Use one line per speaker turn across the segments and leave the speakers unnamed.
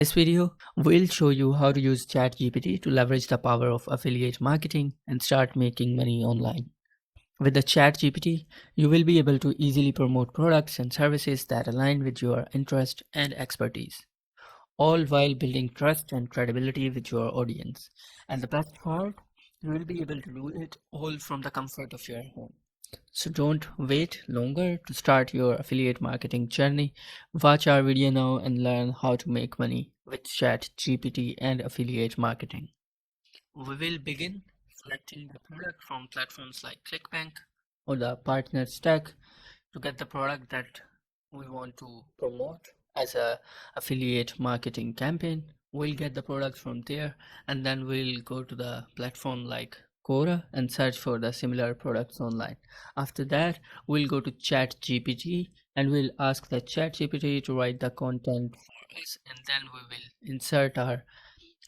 This video will show you how to use ChatGPT to leverage the power of affiliate marketing and start making money online. With the ChatGPT, you will be able to easily promote products and services that align with your interest and expertise, all while building trust and credibility with your audience. And the best part, you will be able to do it all from the comfort of your home. So don't wait longer to start your affiliate marketing journey. Watch our video now and learn how to make money with ChatGPT and affiliate marketing. We will begin selecting the product from platforms like ClickBank or the partner stack to get the product that we want to promote as a affiliate marketing campaign. We'll get the product from there, and then we'll go to the platform like Quora and search for the similar products online. After that, we'll go to ChatGPT and we'll ask the ChatGPT to write the content for us, and then we will insert our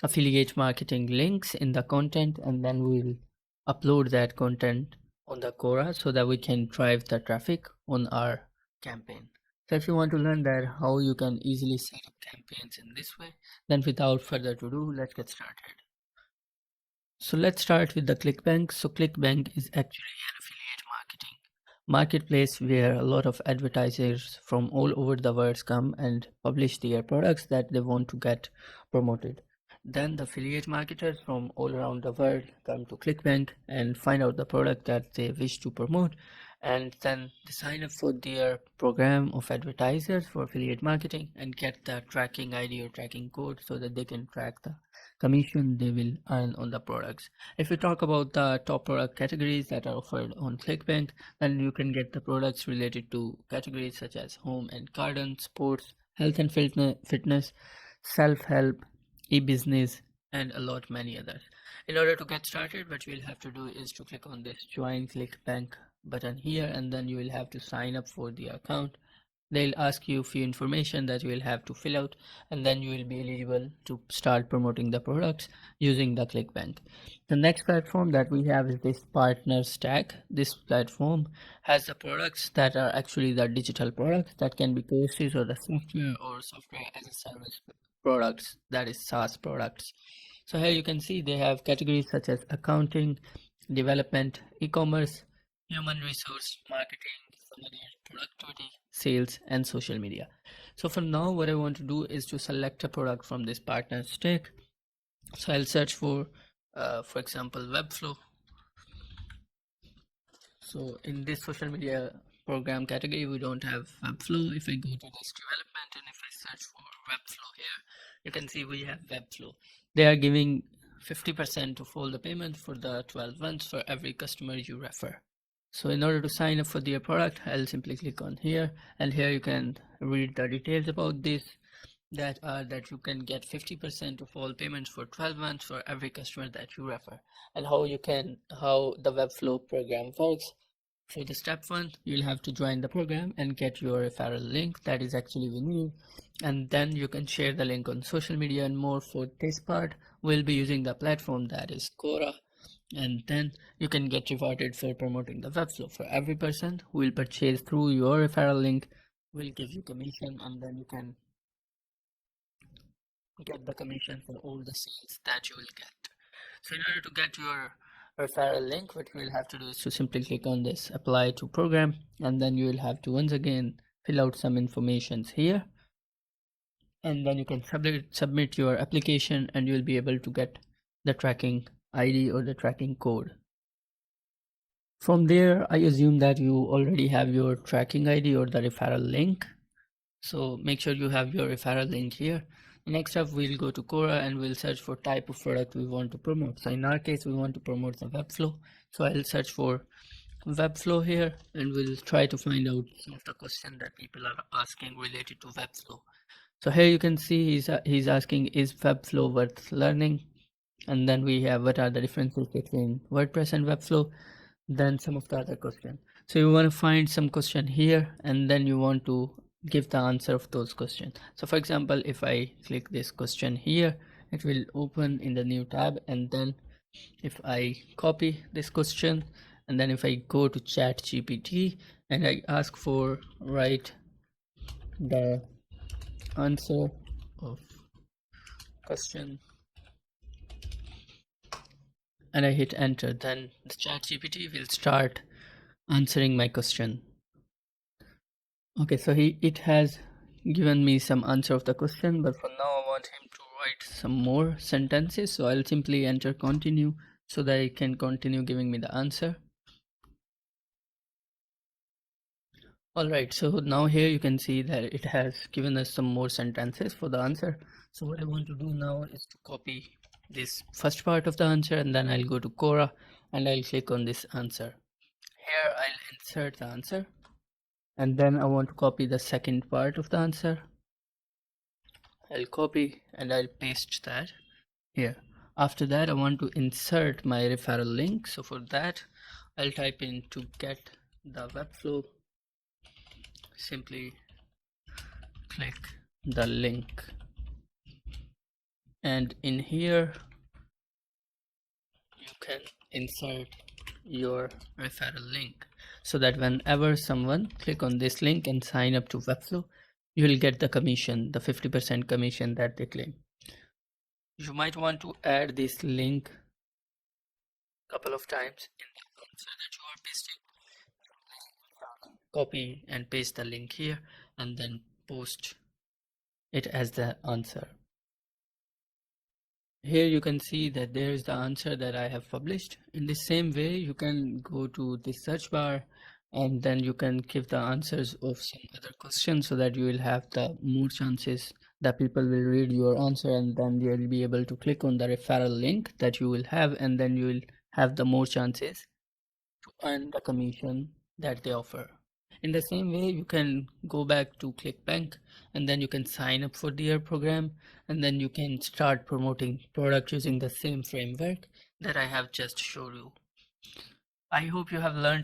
affiliate marketing links in the content, and then we'll upload that content on the Quora so that we can drive the traffic on our campaign. So if you want to learn that how you can easily set up campaigns in this way, then without further ado, let's get started. So let's start with the ClickBank. So ClickBank is actually an affiliate marketing marketplace where a lot of advertisers from all over the world come and publish their products that they want to get promoted. Then the affiliate marketers from all around the world come to ClickBank and find out the product that they wish to promote, and then they sign up for their program of advertisers for affiliate marketing and get the tracking ID or tracking code so that they can track the commission they will earn on the products. If we talk about the top product categories that are offered on ClickBank, then you can get the products related to categories such as home and garden, sports, health and fitness, self-help, e-business, and a lot many others. In order to get started, what you will have to do is to click on this join ClickBank button here, and then you will have to sign up for the account. They'll ask you a few information that you will have to fill out, and then you will be eligible to start promoting the products using the ClickBank. The next platform that we have is this partner stack. This platform has the products that are actually the digital products that can be courses or the software or software as a service products, that is SaaS products. So here you can see they have categories such as accounting, development, e-commerce, human resource marketing, some other productivity, sales, and social media. So for now, what I want to do is to select a product from this partner stack. So I'll search for example, Webflow. So in this social media program category, we don't have Webflow. If I go to this development and if I search for Webflow here, you can see we have Webflow. They are giving 50% of all the payment for the 12 months for every customer you refer. So in order to sign up for their product, I'll simply click on here, and here you can read the details about this, that you can get 50% of all payments for 12 months for every customer that you refer, and how the Webflow program works. For the step one, you'll have to join the program and get your referral link, that is actually we need, and then you can share the link on social media and more. For this part, we'll be using the platform that is Quora, and then you can get rewarded for promoting the Webflow. For every person who will purchase through your referral link, will give you commission, and then you can get the commission for all the sales that you will get. So in order to get your referral link, what you will have to do is to simply click on this apply to program, and then you will have to once again fill out some informations here, and then you can submit your application, and you will be able to get the tracking ID or the tracking code. From there, I assume that you already have your tracking ID or the referral link, so make sure you have your referral link here. Next up, we'll go to Quora and we'll search for type of product we want to promote. So in our case, we want to promote the Webflow. So I'll search for Webflow here, and we'll try to find out some of the questions that people are asking related to Webflow. So here you can see he's asking, is Webflow worth learning? And then we have what are the differences between WordPress and Webflow, then some of the other questions. So you want to find some question here, and then you want to give the answer of those questions. So for example, if I click this question here, it will open in the new tab, and then if I copy this question, and then if I go to ChatGPT and I ask for write the answer of question, and I hit enter, then the ChatGPT will start answering my question. Okay, so it has given me some answer of the question, but for now I want him to write some more sentences, so I'll simply enter continue so that it can continue giving me the answer. Alright, so now here you can see that it has given us some more sentences for the answer. So what I want to do now is to copy this first part of the answer, and then I'll go to Quora and I'll click on this answer. Here I'll insert the answer, and then I want to copy the second part of the answer. I'll copy and I'll paste that here. After that I want to insert my referral link, so for that I'll type in to get the webflow, simply click the link, and in here you can insert your referral link so that whenever someone click on this link and sign up to webflow, you will get the commission, the 50% commission that they claim. You might want to add this link a couple of times in the answer that you are pasting. Copy and paste the link here and then post it as the answer. Here you can see that there is the answer that I have published. In the same way, you can go to the search bar and then you can give the answers of some other questions so that you will have the more chances that people will read your answer, and then you will be able to click on the referral link that you will have, and then you will have the more chances to earn the commission that they offer. In the same way, you can go back to ClickBank and then you can sign up for their program, and then you can start promoting products using the same framework that I have just showed you. I hope you have learned